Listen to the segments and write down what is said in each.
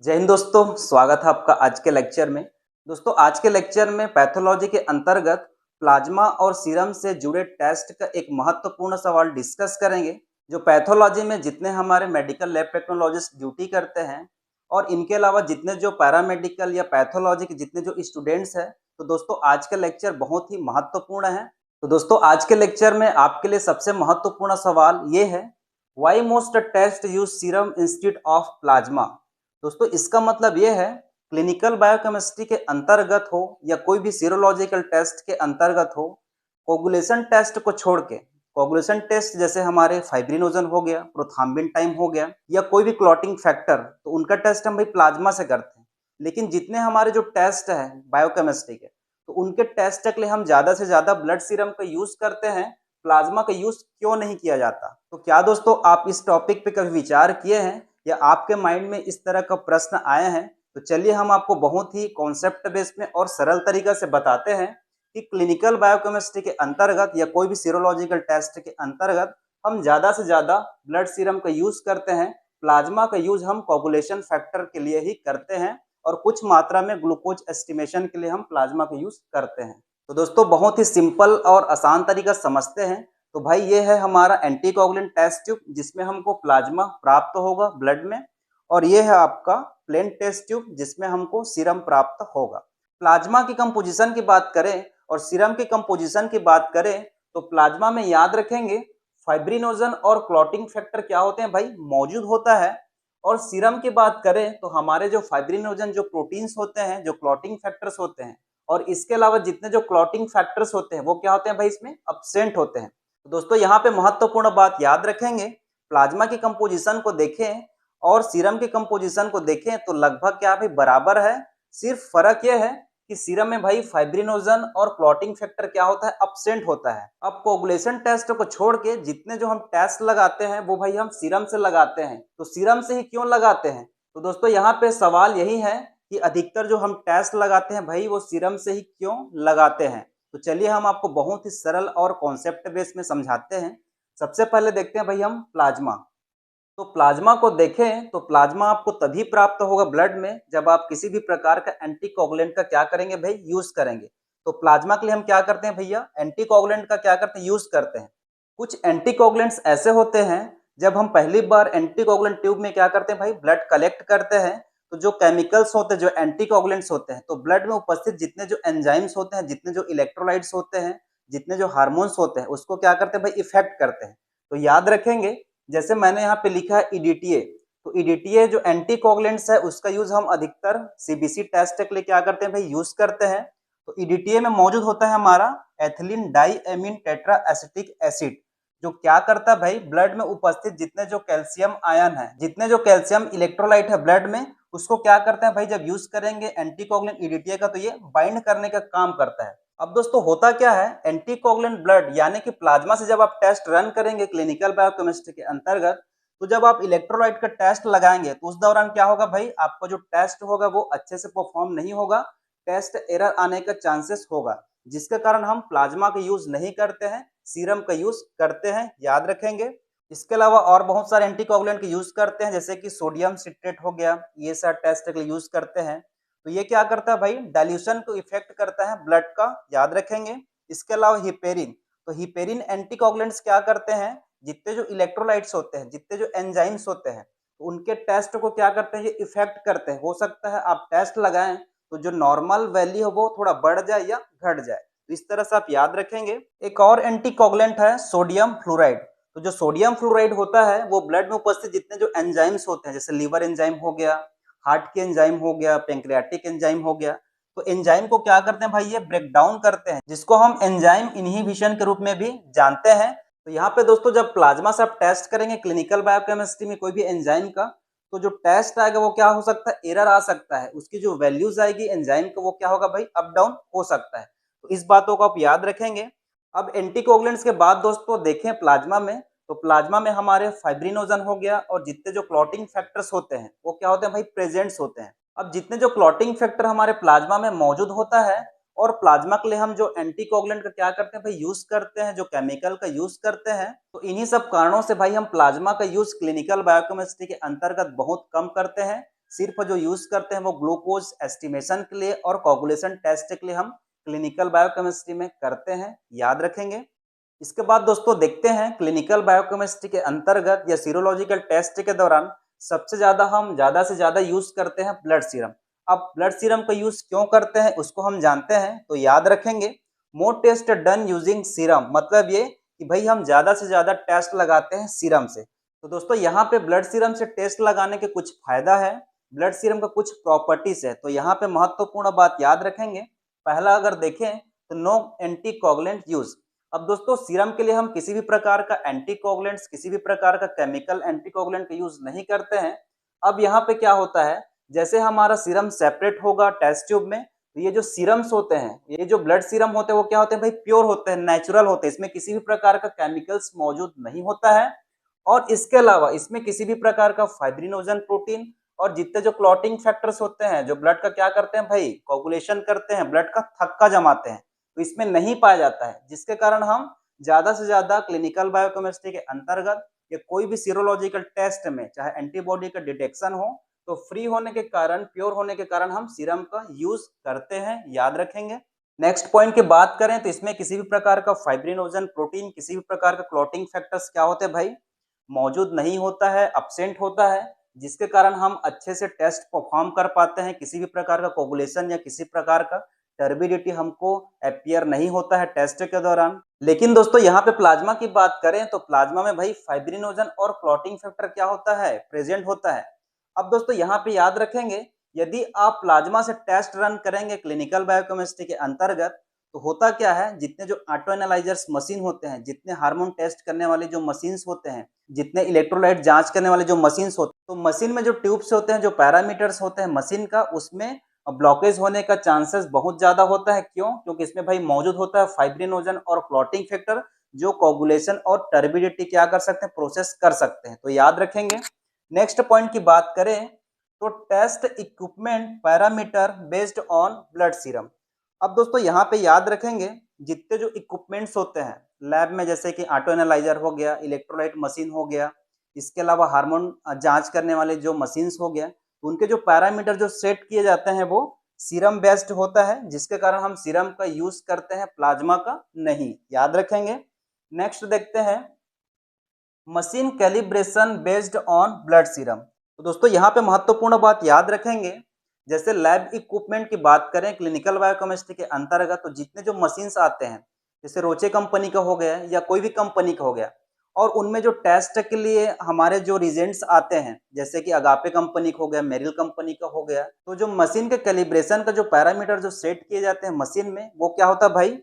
जय हिंद दोस्तों, स्वागत है आपका आज के लेक्चर में। दोस्तों आज के लेक्चर में पैथोलॉजी के अंतर्गत प्लाज्मा और सीरम से जुड़े टेस्ट का एक महत्वपूर्ण सवाल डिस्कस करेंगे। जो पैथोलॉजी में जितने हमारे मेडिकल लैब टेक्नोलॉजिस्ट ड्यूटी करते हैं और इनके अलावा जितने जो पैरामेडिकल या पैथोलॉजी के जितने जो स्टूडेंट्स हैं, तो दोस्तों आज का लेक्चर बहुत ही महत्वपूर्ण है। तो दोस्तों आज के लेक्चर में आपके लिए सबसे महत्वपूर्ण सवाल ये है, why most test use serum instead of plasma. दोस्तों इसका मतलब ये है, क्लिनिकल बायोकेमिस्ट्री के अंतर्गत हो या कोई भी सीरोलॉजिकल टेस्ट के अंतर्गत हो, कोगुलेशन टेस्ट को छोड़ के, कोगुलेशन टेस्ट जैसे हमारे फाइब्रिनोजन हो गया, प्रोथ्राम्बिन टाइम हो गया या कोई भी क्लॉटिंग फैक्टर, तो उनका टेस्ट हम भाई प्लाज्मा से करते हैं। लेकिन जितने हमारे जो टेस्ट है बायोकेमिस्ट्री के, तो उनके टेस्ट के लिए हम ज्यादा से ज्यादा ब्लड सीरम का यूज करते हैं, प्लाज्मा का यूज क्यों नहीं किया जाता। तो क्या दोस्तों आप इस टॉपिक पे कभी विचार किए हैं या आपके माइंड में इस तरह का प्रश्न आए हैं? तो चलिए हम आपको बहुत ही कॉन्सेप्ट बेस्ड में और सरल तरीका से बताते हैं कि क्लिनिकल बायोकेमिस्ट्री के अंतर्गत या कोई भी सीरोलॉजिकल टेस्ट के अंतर्गत हम ज्यादा से ज्यादा ब्लड सीरम का यूज करते हैं, प्लाज्मा का यूज हम कोगुलेशन फैक्टर के लिए ही करते हैं और कुछ मात्रा में ग्लूकोज एस्टिमेशन के लिए हम प्लाज्मा का यूज करते हैं। तो दोस्तों बहुत ही सिंपल और आसान तरीका समझते हैं। तो भाई ये है हमारा एंटीकोगुलेंट टेस्ट ट्यूब जिसमें हमको प्लाज्मा प्राप्त होगा ब्लड में, और ये है आपका प्लेन टेस्ट ट्यूब जिसमें हमको सीरम प्राप्त होगा। प्लाज्मा की कंपोजिशन की बात करें और सीरम की कंपोजिशन की बात करें, तो प्लाज्मा में याद रखेंगे फाइब्रिनोजन और क्लॉटिंग फैक्टर क्या होते हैं भाई, मौजूद होता है। और सीरम की बात करें तो हमारे जो फाइब्रिनोजन जो प्रोटीन्स होते हैं, जो क्लॉटिंग फैक्टर्स होते हैं, और इसके अलावा जितने जो क्लॉटिंग फैक्टर्स होते हैं वो क्या होते हैं भाई, इसमें अब्सेंट होते हैं। तो दोस्तों यहाँ पे महत्वपूर्ण बात याद रखेंगे, प्लाज्मा की कंपोजिशन को देखें और सीरम की कंपोजिशन को देखें तो लगभग क्या भाई बराबर है। सिर्फ फर्क यह है कि सीरम में भाई फाइब्रिनोजन और क्लॉटिंग फैक्टर क्या होता है, अब्सेंट होता है। अब कोगुलेशन टेस्ट को छोड़ के जितने जो हम टेस्ट लगाते हैं वो भाई हम सीरम से लगाते हैं। तो सीरम से ही क्यों लगाते हैं? तो दोस्तों यहाँ पे सवाल यही है कि अधिकतर जो हम टेस्ट लगाते हैं भाई वो सीरम से ही क्यों लगाते हैं। तो चलिए हम आपको बहुत ही सरल और कॉन्सेप्ट बेस में समझाते हैं। सबसे पहले देखते हैं भाई हम प्लाज्मा। तो प्लाज्मा को देखें तो प्लाज्मा आपको तभी प्राप्त होगा ब्लड में जब आप किसी भी प्रकार का एंटीकोगुलेंट का क्या करेंगे भाई, यूज करेंगे। तो प्लाज्मा के लिए हम क्या करते हैं भैया, एंटीकोगुलेंट का क्या करते हैं, यूज करते हैं। कुछ एंटीकोगुलेंट्स ऐसे होते हैं, जब हम पहली बार एंटीकोगुलेंट ट्यूब में क्या करते हैं भाई, ब्लड कलेक्ट करते हैं, तो जो केमिकल्स होते हैं, जो एंटीकोगुलेंट्स होते हैं, तो ब्लड में उपस्थित जितने जो एंजाइम्स होते हैं, जितने जो इलेक्ट्रोलाइट्स होते हैं, जितने जो हार्मोन्स होते हैं, उसको क्या करते हैं भाई, इफेक्ट करते हैं। तो याद रखेंगे, जैसे मैंने यहाँ पे लिखा है ईडीटीए, तो ईडीटीए जो एंटीकोगुलेंट्स है उसका यूज हम अधिकतर सीबीसी टेस्ट के लिए क्या करते हैं भाई, यूज करते हैं। तो ईडीटीए में मौजूद होता है हमारा ethylene diamine tetra acetic acid, जो क्या करता है भाई, ब्लड में उपस्थित जितने जो कैल्शियम आयन है, जितने जो कैल्शियम इलेक्ट्रोलाइट है ब्लड में, उसको क्या करते हैं भाई, जब यूज करेंगे एंटीकोगुलेंट ईडीटीए का तो ये बाइंड करने का काम करता है। अब दोस्तों होता क्या है, एंटीकोगुलेंट ब्लड यानी कि प्लाज्मा से जब आप टेस्ट रन करेंगे क्लिनिकल बायोकेमिस्ट्री के अंतर्गत, तो जब आप इलेक्ट्रोलाइट का टेस्ट लगाएंगे तो उस दौरान क्या होगा भाई, आपका जो टेस्ट होगा वो अच्छे से परफॉर्म नहीं होगा, टेस्ट एरर आने का चांसेस होगा, जिसके कारण हम प्लाज्मा का यूज नहीं करते हैं, सीरम का यूज करते हैं, याद रखेंगे। इसके अलावा और बहुत सारे एंटीकोगुलेंट का यूज करते हैं, जैसे कि सोडियम सिट्रेट हो गया, ये सारे टेस्ट के लिए यूज करते हैं। तो ये क्या करता है भाई, डाइल्यूशन को इफेक्ट करता है ब्लड का, याद रखेंगे। इसके अलावा हिपेरिन, तो हिपेरिन एंटीकोगुलेंट्स क्या करते हैं, जितने जो इलेक्ट्रोलाइट्स होते हैं, जितने जो एंजाइम्स होते हैं, तो उनके टेस्ट को क्या करते हैं, ये इफेक्ट करते हैं। हो सकता है आप टेस्ट लगाएं तो जो नॉर्मल वैल्यू है वो थोड़ा बढ़ जाए या घट जाए, तो इस तरह से आप याद रखेंगे। एक और एंटीकोगुलेंट है सोडियम फ्लोराइड। तो जो सोडियम फ्लोराइड होता है वो ब्लड में उपस्थित जितने जो एंजाइम्स होते हैं, जैसे लीवर एंजाइम हो गया, हार्ट के एंजाइम हो गया, पेंक्रियाटिक एंजाइम हो गया, तो एंजाइम को क्या करते हैं भाई, ये ब्रेक डाउन करते हैं, जिसको हम एंजाइम इनहिबिशन के रूप में भी जानते हैं। तो यहाँ पे दोस्तों जब प्लाज्मा से आप टेस्ट करेंगे क्लिनिकल बायोकेमिस्ट्री में कोई भी एंजाइम का, तो जो टेस्ट आएगा वो क्या हो सकता है, एरर आ सकता है, उसकी जो वैल्यूज आएगी एंजाइम का वो क्या होगा भाई, अप डाउन हो सकता है। तो इस बातों को आप याद रखेंगे। अब एंटीकोगुलेंट्स के बाद दोस्तों देखें प्लाज्मा में, तो प्लाज्मा में हमारे फाइब्रिनोजन हो गया और जितने जो क्लॉटिंग फैक्टर्स होते हैं वो क्या होते हैं भाई, प्रेजेंट्स होते हैं। अब जितने जो क्लॉटिंग फैक्टर हमारे प्लाज्मा में मौजूद होता है, और प्लाज्मा के लिए हम जो एंटीकोगुलेंट का क्या करते हैं भाई, यूज करते हैं, जो केमिकल का यूज करते हैं, तो इन्हीं सब कारणों से भाई हम प्लाज्मा का यूज क्लिनिकल बायोकेमिस्ट्री के अंतर्गत बहुत कम करते हैं, सिर्फ जो यूज करते हैं वो ग्लूकोज एस्टिमेशन के लिए और कोगुलेशन टेस्ट के लिए हम क्लिनिकल बायोकेमिस्ट्री में करते हैं, याद रखेंगे। इसके बाद दोस्तों देखते हैं क्लिनिकल बायोकेमिस्ट्री के अंतर्गत या सीरोलॉजिकल टेस्ट के दौरान सबसे ज्यादा हम ज्यादा से ज्यादा यूज करते हैं ब्लड सीरम। अब ब्लड सीरम का यूज क्यों करते हैं उसको हम जानते हैं, तो याद रखेंगे मोर टेस्ट डन यूजिंग सीरम, मतलब ये कि भाई हम ज्यादा से ज्यादा टेस्ट लगाते हैं सीरम से। तो दोस्तों यहाँ पे ब्लड सीरम से टेस्ट लगाने के कुछ फायदा है, ब्लड सीरम का कुछ प्रॉपर्टीज है, तो यहाँ पे महत्वपूर्ण बात याद रखेंगे। पहला अगर देखें तो नो एंटीकोगुलेंट यूज। अब दोस्तों सीरम के लिए हम किसी भी प्रकार का एंटीकोगुलेंट्स, किसी भी प्रकार का केमिकल एंटीकोगुलेंट का यूज नहीं करते हैं। अब यहाँ पे क्या होता है, जैसे हमारा सीरम सेपरेट होगा टेस्ट ट्यूब में, तो ये जो सीरम्स होते हैं, ये जो ब्लड सीरम होते हैं वो क्या होते हैं भाई, प्योर होते हैं, नेचुरल होते हैं, इसमें किसी भी प्रकार का केमिकल्स मौजूद नहीं होता है। और इसके अलावा इसमें किसी भी प्रकार का फाइब्रिनोजन प्रोटीन और जितने जो क्लॉटिंग फैक्टर्स होते हैं जो ब्लड का क्या करते हैं भाई, कोगुलेशन करते हैं, ब्लड का थक्का जमाते हैं, तो इसमें नहीं पाया जाता है, जिसके कारण हम ज्यादा से ज्यादा क्लिनिकल बायोकेमिस्ट्री के अंतर्गत या कोई भी सीरोलॉजिकल टेस्ट में चाहे एंटीबॉडी का डिटेक्शन हो तो फ्री होने के कारण, प्योर होने के कारण हम सीरम का यूज करते हैं, याद रखेंगे। नेक्स्ट पॉइंट की बात करें तो इसमें किसी भी प्रकार का फाइब्रिनोजन प्रोटीन, किसी भी प्रकार का क्लॉटिंग फैक्टर्स क्या होते हैं भाई, मौजूद नहीं होता है, अब्सेंट होता है, जिसके कारण हम अच्छे से टेस्ट परफॉर्म कर पाते हैं। किसी भी प्रकार का कोगुलेशन या किसी प्रकार का टर्बिडिटी हमको अपीयर नहीं होता है टेस्ट के दौरान। लेकिन दोस्तों यहाँ पे प्लाज्मा की बात करें तो प्लाज्मा में भाई फाइब्रिनोजन और क्लॉटिंग फैक्टर क्या होता है, प्रेजेंट होता है। अब दोस्तों यहाँ पे याद रखेंगे, यदि आप प्लाज्मा से टेस्ट रन करेंगे क्लिनिकल बायोकेमिस्ट्री के अंतर्गत, तो होता क्या है, जितने जो ऑटो एनालाइजर्स मशीन होते हैं, जितने हार्मोन टेस्ट करने वाले जो मशीन्स होते हैं, जितने इलेक्ट्रोलाइट जांच करने वाले जो मशीन्स होते हैं, तो मशीन में जो ट्यूब्स होते हैं, जो पैरामीटर्स होते हैं मशीन का, उसमें ब्लॉकेज होने का चांसेस बहुत ज्यादा होता है। क्यों? क्योंकि इसमें भाई मौजूद होता है फाइब्रिनोजन और क्लॉटिंग फैक्टर, जो कोगुलेशन और टर्बिडिटी क्या कर सकते हैं, प्रोसेस कर सकते हैं, तो याद रखेंगे। नेक्स्ट पॉइंट की बात करें तो test equipment parameter based on blood serum. अब दोस्तों यहाँ पे याद रखेंगे, जितने जो इक्विपमेंट्स होते हैं लैब में, जैसे कि ऑटो एनालाइजर हो गया, इलेक्ट्रोलाइट मशीन हो गया, इसके अलावा हार्मोन जांच करने वाले जो मशीन्स हो गया, उनके जो पैरामीटर जो सेट किए जाते हैं वो सीरम बेस्ड होता है, जिसके कारण हम सीरम का यूज करते हैं, प्लाज्मा का नहीं, याद रखेंगे। नेक्स्ट देखते हैं machine calibration based on blood serum. तो दोस्तों यहाँ पे महत्वपूर्ण बात याद रखेंगे, जैसे लैब इक्विपमेंट की बात करें क्लिनिकल बायोकेमिस्ट्री के अंतर्गत, तो जितने जो मशीन्स आते हैं, जैसे रोचे कंपनी का हो गया या कोई भी कंपनी का हो गया, और उनमें जो टेस्ट के लिए हमारे जो रिजेंट्स आते हैं, जैसे कि अगापे कंपनी का हो गया, मेरिल कंपनी का हो गया, तो जो मशीन के कैलिब्रेशन का जो पैरामीटर जो सेट किए जाते हैं मशीन में, वो क्या होता है भाई,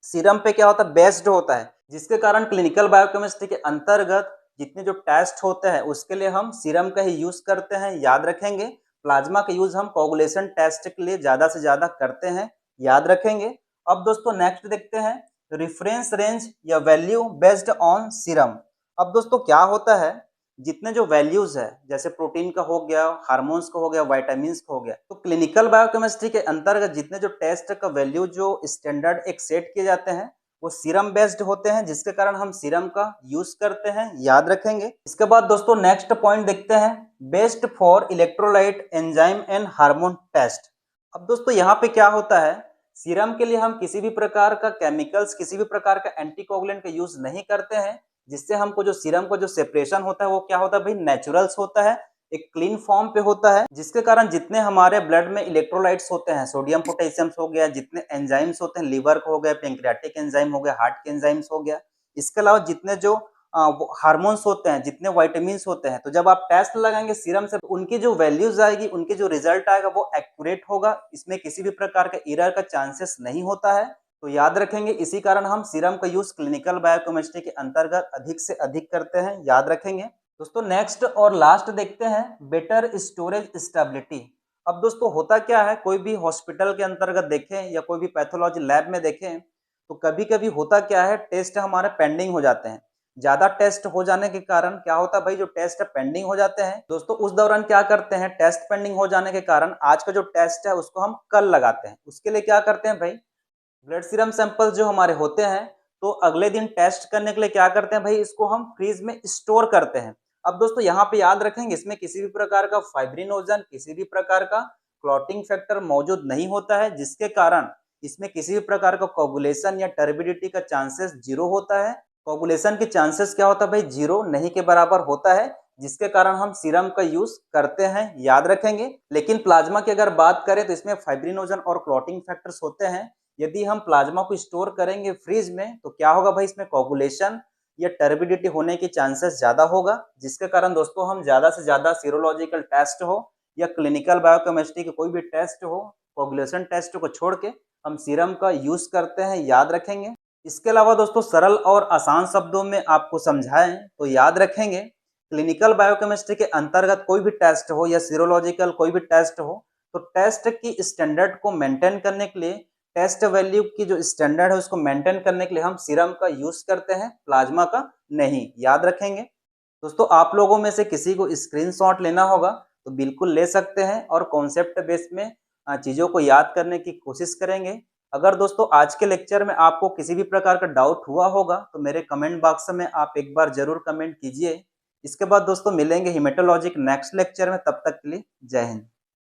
सीरम पे क्या होता है, बेस्ड होता है, जिसके कारण क्लिनिकल बायोकेमिस्ट्री के अंतर्गत जितने जो टेस्ट होते हैं उसके लिए हम सीरम का ही यूज करते हैं, याद रखेंगे। प्लाज्मा का यूज हम कोगुलेशन टेस्ट के लिए ज्यादा से ज्यादा करते हैं, याद रखेंगे। अब दोस्तों नेक्स्ट देखते हैं रेफरेंस रेंज या वैल्यू बेस्ड ऑन सीरम। अब दोस्तों क्या होता है, जितने जो वैल्यूज है, जैसे प्रोटीन का हो गया, हार्मोन्स का हो गया, वाइटामिन का हो गया, तो क्लिनिकल बायोकेमिस्ट्री के अंतर्गत जितने जो टेस्ट का वैल्यू जो स्टैंडर्ड एक सेट किए जाते हैं वो सीरम बेस्ड होते हैं, जिसके कारण हम सीरम का यूज करते हैं, याद रखेंगे। इसके बाद दोस्तों नेक्स्ट पॉइंट देखते हैं best for electrolyte enzyme and hormone test. अब दोस्तों यहाँ पे क्या होता है, सीरम के लिए हम किसी भी प्रकार का केमिकल्स, किसी भी प्रकार का एंटीकोगुलेंट का यूज नहीं करते हैं, जिससे हमको जो सीरम का जो सेपरेशन होता है वो क्या होता है भाई, नेचुरल्स होता है, एक क्लीन फॉर्म पे होता है, जिसके कारण जितने हमारे ब्लड में इलेक्ट्रोलाइट्स होते हैं, सोडियम पोटेशियम हो गया, जितने एंजाइम्स होते हैं, लीवर का हो गया, पेंक्रियाटिक एंजाइम हो गया, हार्ट के एंजाइम्स हो गया, इसके अलावा जितने जो हार्मोन्स होते हैं, जितने वाइटामिन होते हैं, तो जब आप टेस्ट लगाएंगे सीरम से, उनकी जो वैल्यूज आएगी, उनकी जो रिजल्ट आएगा वो एक्यूरेट होगा, इसमें किसी भी प्रकार का एरर का चांसेस नहीं होता है, तो याद रखेंगे। इसी कारण हम सीरम का यूज क्लिनिकल बायोकेमिस्ट्री के अंतर्गत अधिक से अधिक करते हैं, याद रखेंगे। दोस्तों नेक्स्ट और लास्ट देखते हैं बेटर स्टोरेज स्टेबिलिटी। अब दोस्तों होता क्या है, कोई भी हॉस्पिटल के अंतर्गत देखें या कोई भी पैथोलॉजी लैब में देखें, तो कभी कभी होता क्या है, टेस्ट हमारे पेंडिंग हो जाते हैं। ज्यादा टेस्ट हो जाने के कारण क्या होता है भाई, जो टेस्ट पेंडिंग हो जाते हैं दोस्तों, उस दौरान क्या करते हैं, टेस्ट पेंडिंग हो जाने के कारण आज का जो टेस्ट है उसको हम कल लगाते हैं। उसके लिए क्या करते हैं भाई, ब्लड सीरम सैंपल्स जो हमारे होते हैं, तो अगले दिन टेस्ट करने के लिए क्या करते हैं भाई, इसको हम फ्रीज में स्टोर करते हैं। अब दोस्तों यहाँ पे याद रखेंगे, इसमें किसी भी प्रकार का फाइब्रिनोजन, किसी भी प्रकार का क्लॉटिंग फैक्टर मौजूद नहीं होता है, जिसके कारण इसमें किसी भी प्रकार का कोगुलेशन या टर्बिडिटी का चांसेस जीरो होता है। कोगुलेशन के चांसेस क्या होता है भाई, जीरो नहीं के बराबर होता है, जिसके कारण हम सीरम का यूज करते हैं, याद रखेंगे। लेकिन प्लाज्मा की अगर बात करें तो इसमें फाइब्रिनोजन और क्लॉटिंग फैक्टर्स होते हैं। यदि हम प्लाज्मा को स्टोर करेंगे फ्रीज में तो क्या होगा भाई, इसमें कोगुलेशन या टर्बिडिटी होने की चांसेस ज्यादा होगा, जिसके कारण दोस्तों हम ज्यादा से ज्यादा सीरोलॉजिकल टेस्ट हो या क्लिनिकल बायोकेमिस्ट्री के कोई भी टेस्ट हो, कोगुलेशन टेस्ट को छोड़ के हम सीरम का यूज करते हैं, याद रखेंगे। इसके अलावा दोस्तों सरल और आसान शब्दों में आपको समझाएं तो याद रखेंगे, क्लिनिकल बायोकेमिस्ट्री के अंतर्गत कोई भी टेस्ट हो या सीरोलॉजिकल कोई भी टेस्ट हो, तो टेस्ट की स्टैंडर्ड को मेंटेन करने के लिए, टेस्ट वैल्यू की जो स्टैंडर्ड है उसको मेंटेन करने के लिए हम सीरम का यूज करते हैं, प्लाज्मा का नहीं, याद रखेंगे। दोस्तों आप लोगों में से किसी को स्क्रीनशॉट लेना होगा तो बिल्कुल ले सकते हैं और कॉन्सेप्ट बेस में चीज़ों को याद करने की कोशिश करेंगे। अगर दोस्तों आज के लेक्चर में आपको किसी भी प्रकार का डाउट हुआ होगा तो मेरे कमेंट बॉक्स में आप एक बार जरूर कमेंट कीजिए। इसके बाद दोस्तों मिलेंगे हेमेटोलॉजी के नेक्स्ट लेक्चर में, तब तक के लिए जय हिंद।